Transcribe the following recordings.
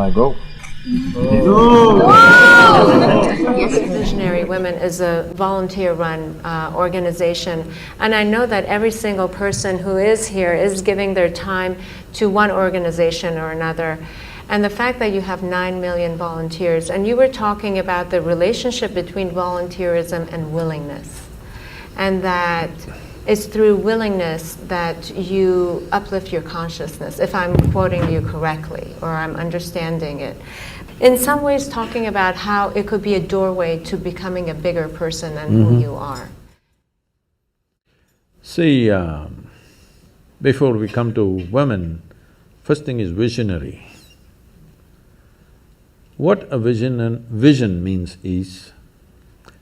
I go. Visionary Women is a volunteer-run organization, and I know that every single person who is here is giving their time to one organization or another. And the fact that you have 9 million volunteers, and you were talking about the relationship between volunteerism and willingness, and that it's through willingness that you uplift your consciousness, if I'm quoting you correctly, or I'm understanding it. In some ways talking about how it could be a doorway to becoming a bigger person than who you are. See, before we come to women, first thing is visionary. What a vision means is,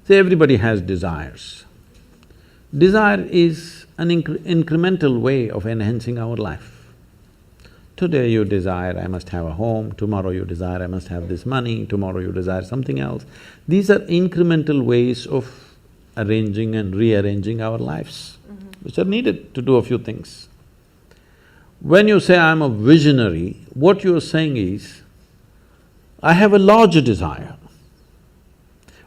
see, everybody has desires. Desire is an incremental way of enhancing our life. Today you desire, I must have a home, tomorrow you desire, I must have this money, tomorrow you desire something else. These are incremental ways of arranging and rearranging our lives, which are needed to do a few things. When you say, I'm a visionary, what you're saying is, I have a larger desire,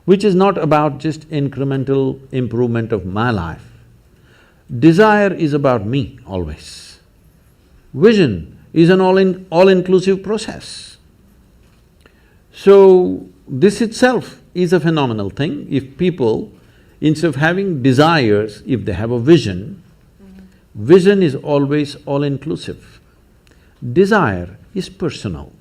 which is not about just incremental improvement of my life. Desire is about me always. Vision is an all-inclusive process. So, this itself is a phenomenal thing. If people, instead of having desires, if they have a vision, vision is always all-inclusive. Desire is personal.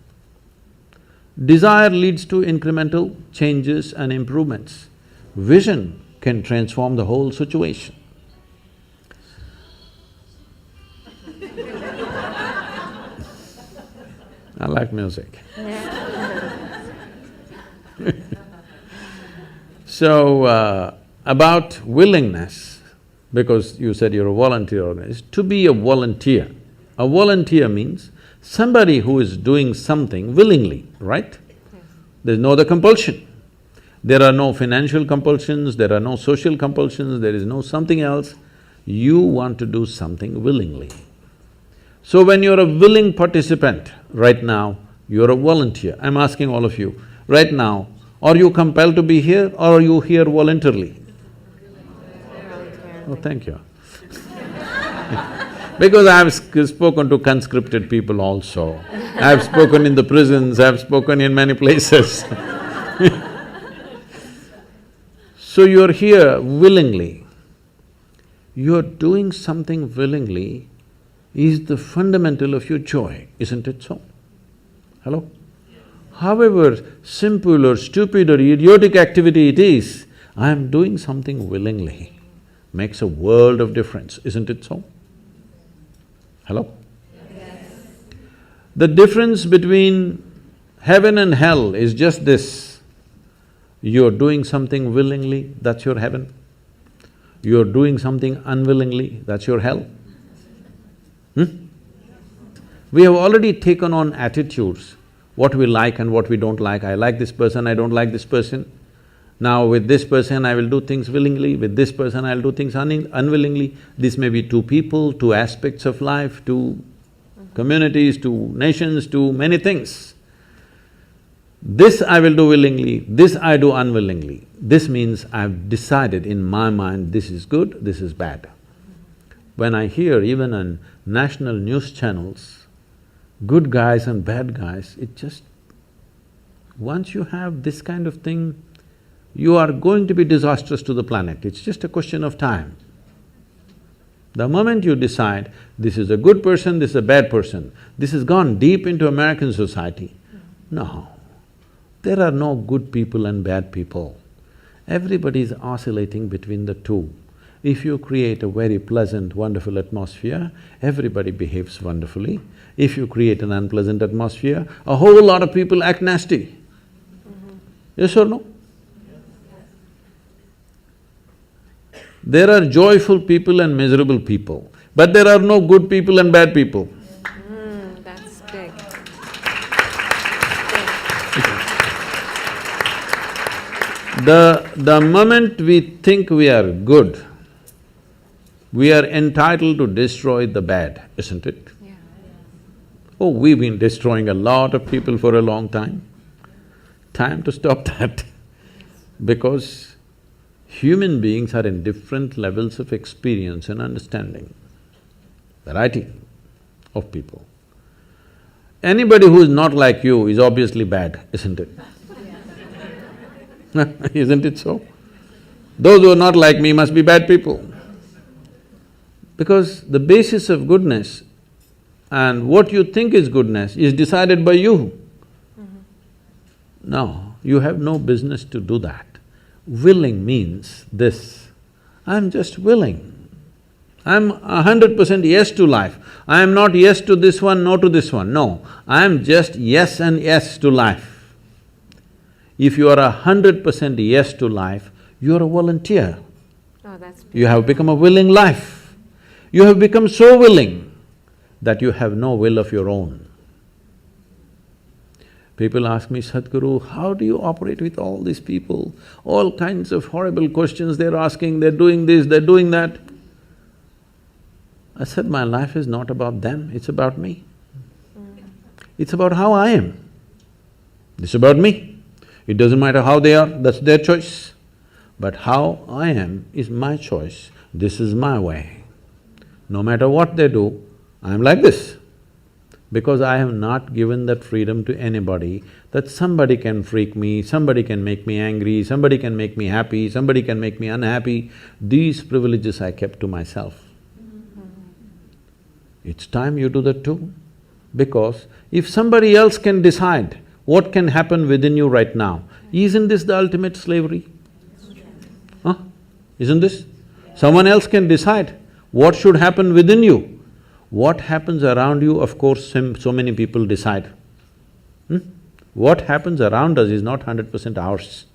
Desire leads to incremental changes and improvements. Vision can transform the whole situation. I like music. So, about willingness, because you said you're a volunteer organization, to be a volunteer means somebody who is doing something willingly, right? There's no other compulsion. There are no financial compulsions, there are no social compulsions, there is no something else. You want to do something willingly. So when you're a willing participant, right now, you're a volunteer. I'm asking all of you, right now, are you compelled to be here or are you here voluntarily? Oh, thank you. Because I've spoken to conscripted people also. I've spoken in the prisons, I've spoken in many places. So you're here willingly. You're doing something willingly is the fundamental of your joy, isn't it so? Hello? However simple or stupid or idiotic activity it is, I am doing something willingly, makes a world of difference, isn't it so? Hello? Yes. The difference between heaven and hell is just this. You're doing something willingly, that's your heaven. You're doing something unwillingly, that's your hell. We have already taken on attitudes, what we like and what we don't like. I like this person, I don't like this person. Now with this person I will do things willingly, with this person I'll do things unwillingly. This may be two people, two aspects of life, two communities, two nations, two many things. This I will do willingly, this I do unwillingly. This means I've decided in my mind this is good, this is bad. When I hear even on national news channels, good guys and bad guys, it just… once you have this kind of thing, you are going to be disastrous to the planet, it's just a question of time. The moment you decide, this is a good person, this is a bad person, this has gone deep into American society. No, there are no good people and bad people. Everybody is oscillating between the two. If you create a very pleasant, wonderful atmosphere, everybody behaves wonderfully. If you create an unpleasant atmosphere, a whole lot of people act nasty. Yes or no? There are joyful people and miserable people, but there are no good people and bad people. That's big. The moment we think we are good, we are entitled to destroy the bad, isn't it? Yeah. Oh, we've been destroying a lot of people for a long time. Time to stop that. Because human beings are in different levels of experience and understanding. Variety of people. Anybody who is not like you is obviously bad, isn't it? Isn't it so? Those who are not like me must be bad people. Because the basis of goodness and what you think is goodness is decided by you. No, you have no business to do that. Willing means this, I'm just willing. I'm 100% yes to life. I am not yes to this one, no to this one, no. I am just yes and yes to life. If you are 100% yes to life, you are a volunteer. Oh, that's beautiful. You have become a willing life. You have become so willing that you have no will of your own. People ask me, Sadhguru, how do you operate with all these people? All kinds of horrible questions they're asking, they're doing this, they're doing that. I said, my life is not about them, it's about me. It's about how I am. It's about me. It doesn't matter how they are, that's their choice. But how I am is my choice, this is my way. No matter what they do, I'm like this. Because I have not given that freedom to anybody, that somebody can freak me, somebody can make me angry, somebody can make me happy, somebody can make me unhappy. These privileges I kept to myself. It's time you do that too. Because if somebody else can decide what can happen within you right now, isn't this the ultimate slavery? Huh? Isn't this? Someone else can decide what should happen within you. What happens around you, of course, so many people decide. What happens around us is not 100% ours.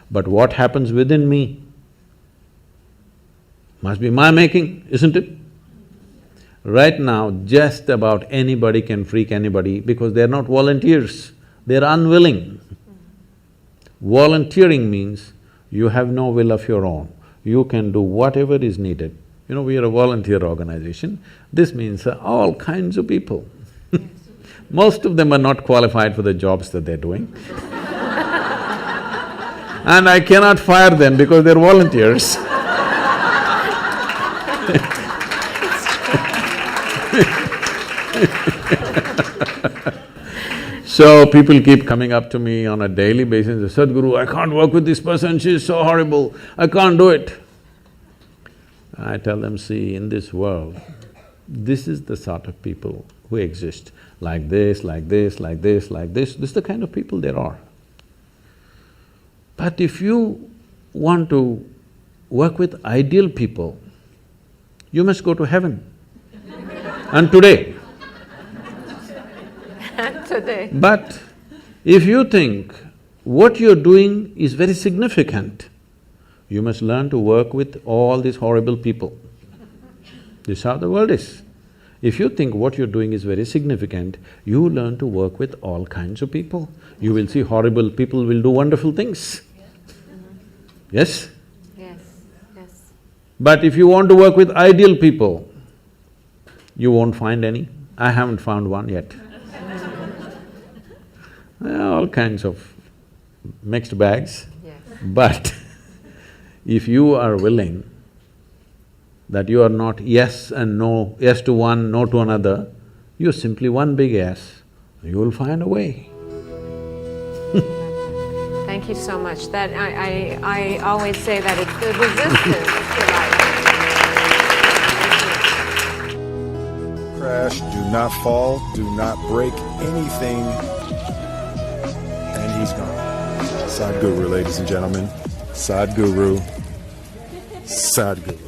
But what happens within me must be my making, isn't it? Right now, just about anybody can freak anybody because they're not volunteers, they're unwilling. Volunteering means you have no will of your own, you can do whatever is needed. You know, we are a volunteer organization, this means all kinds of people. Most of them are not qualified for the jobs that they're doing. And I cannot fire them because they're volunteers. So people keep coming up to me on a daily basis, Sadhguru, I can't work with this person, she's so horrible, I can't do it. I tell them, see, in this world, this is the sort of people who exist, like this, like this, like this, like this is the kind of people there are. But if you want to work with ideal people, you must go to heaven. And today. Today. But if you think what you're doing is very significant, you must learn to work with all these horrible people. This is how the world is. If you think what you're doing is very significant, you learn to work with all kinds of people. You will see horrible people will do wonderful things. Yes? Yes, yes. But if you want to work with ideal people, you won't find any. I haven't found one yet. All kinds of mixed bags. Yes. But if you are willing that you are not yes and no, yes to one, no to another, you're simply one big yes, you will find a way. Thank you so much. That I always say that it's the resistance to life. Crash, do not fall, do not break anything, and he's gone. Sadhguru, ladies and gentlemen. Sadhguru. Sadhguru.